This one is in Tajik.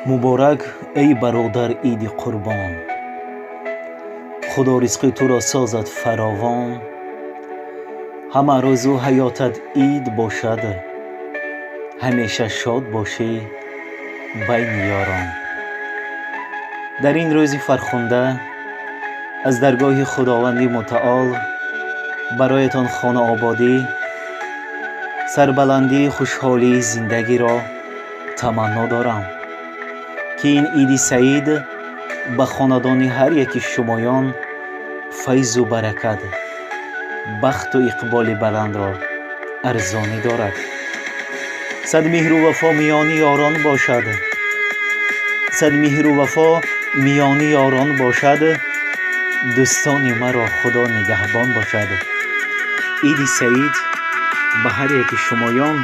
муборак эй бародар иди қурбон, худо ризқи туро созад фаровон. ҳама рӯзу ҳаётат ид бошад, ҳамеша шод бошӣ байни ёрон. дар ин рӯзи фархунда аз даргоҳи худованди мутаол бароятон хонаободӣ, сарбаландии хушҳолии зиндагиро таманно дорам, ки ин иди саид ба хонадони ҳар яки шумоён файзу баракат, бахту иқболи баландро арзонӣ дорад. сад меҳру вафо миёни ёрон бошад, сад меҳру вафо миёни ёрон бошад, дӯстони маро худо нигаҳбон бошад. иди саид ба ҳар яки шумоён